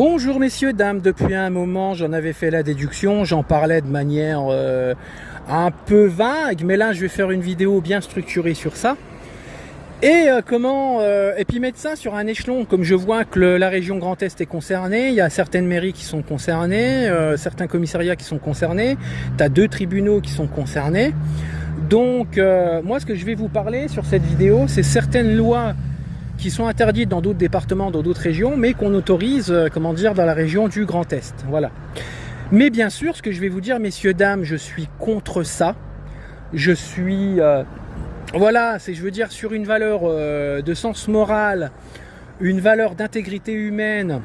Bonjour messieurs, dames, depuis un moment j'en avais fait la déduction, j'en parlais de manière un peu vague, mais là je vais faire une vidéo bien structurée sur ça. Et puis mettre ça sur un échelon, comme je vois que la région Grand Est est concernée, il y a certaines mairies qui sont concernées, certains commissariats qui sont concernés, tu as 2 tribunaux qui sont concernés. Donc moi ce que je vais vous parler sur cette vidéo, c'est certaines lois qui sont interdites dans d'autres départements, dans d'autres régions, mais qu'on autorise, dans la région du Grand Est. Voilà. Mais bien sûr, ce que je vais vous dire, messieurs, dames, je suis contre ça. Je suis, sur une valeur de sens moral, une valeur d'intégrité humaine,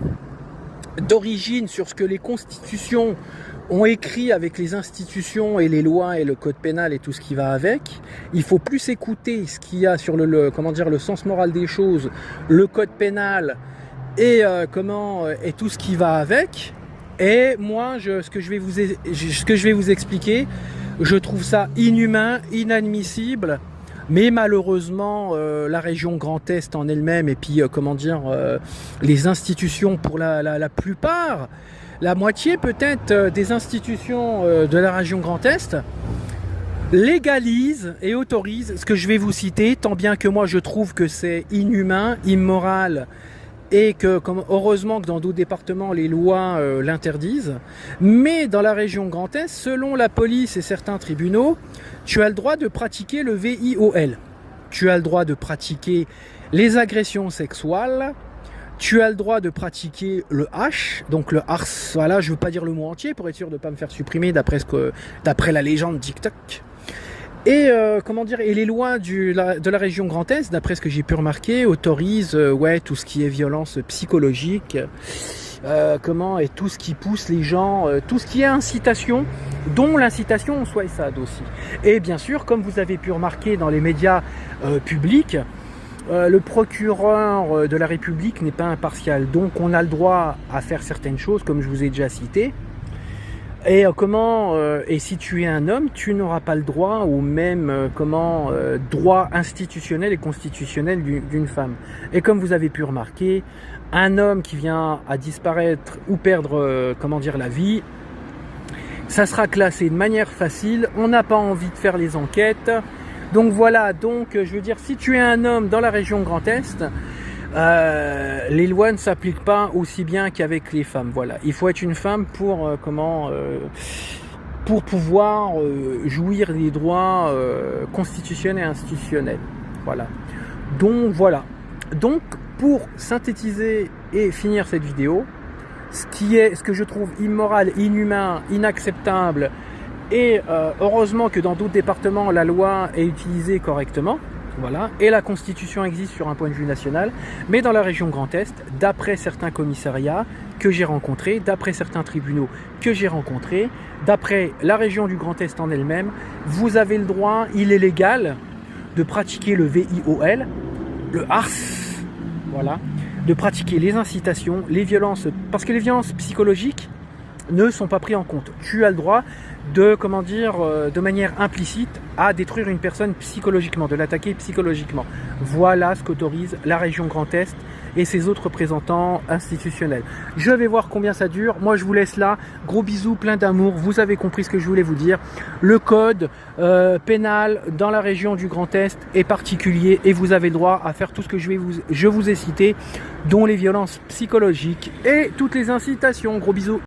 d'origine, sur ce que les constitutions ont écrit avec les institutions et les lois et le code pénal et tout ce qui va avec. Il faut plus écouter ce qu'il y a sur le sens moral des choses, le code pénal et tout ce qui va avec. Et moi, ce que je vais vous expliquer, je trouve ça inhumain, inadmissible. Mais malheureusement, la région Grand Est en elle-même et puis les institutions pour la plupart, la moitié peut-être des institutions de la région Grand Est légalisent et autorisent ce que je vais vous citer, tant bien que moi je trouve que c'est inhumain, immoral et que heureusement que dans d'autres départements les lois l'interdisent. Mais dans la région Grand Est, selon la police et certains tribunaux, tu as le droit de pratiquer le VIOL. Tu as le droit de pratiquer les agressions sexuelles. Tu as le droit de pratiquer le H, donc le ars, voilà, je ne veux pas dire le mot entier pour être sûr de ne pas me faire supprimer d'après la légende TikTok. Et et les lois de la région Grand Est, d'après ce que j'ai pu remarquer, autorisent tout ce qui est violence psychologique, et tout ce qui pousse les gens, tout ce qui est incitation, dont l'incitation en SWAT aussi. Et bien sûr, comme vous avez pu remarquer dans les médias publics, le procureur de la République n'est pas impartial, donc on a le droit à faire certaines choses, comme je vous ai déjà cité. Et si tu es un homme, tu n'auras pas le droit au même droit institutionnel et constitutionnel d'une femme. Et comme vous avez pu remarquer, un homme qui vient à disparaître ou perdre la vie, ça sera classé de manière facile. On n'a pas envie de faire les enquêtes. Donc voilà, si tu es un homme dans la région Grand Est, les lois ne s'appliquent pas aussi bien qu'avec les femmes. Voilà, il faut être une femme pour pouvoir jouir des droits constitutionnels et institutionnels. Voilà. Donc pour synthétiser et finir cette vidéo, ce que je trouve immoral, inhumain, inacceptable. Et heureusement que dans d'autres départements, la loi est utilisée correctement. Voilà. Et la Constitution existe sur un point de vue national. Mais dans la région Grand Est, d'après certains commissariats que j'ai rencontrés, d'après certains tribunaux que j'ai rencontrés, d'après la région du Grand Est en elle-même, vous avez le droit, il est légal, de pratiquer le VIOL, le ars, voilà, de pratiquer les incitations, les violences, parce que les violences psychologiques ne sont pas pris en compte. Tu as le droit de manière implicite à détruire une personne psychologiquement, de l'attaquer psychologiquement. Voilà ce qu'autorise la région Grand Est et ses autres représentants institutionnels. Je vais voir combien ça dure. Moi, je vous laisse là. Gros bisous, plein d'amour. Vous avez compris ce que je voulais vous dire. Le code pénal dans la région du Grand Est est particulier et vous avez le droit à faire tout ce que je vous ai cité, dont les violences psychologiques et toutes les incitations. Gros bisous.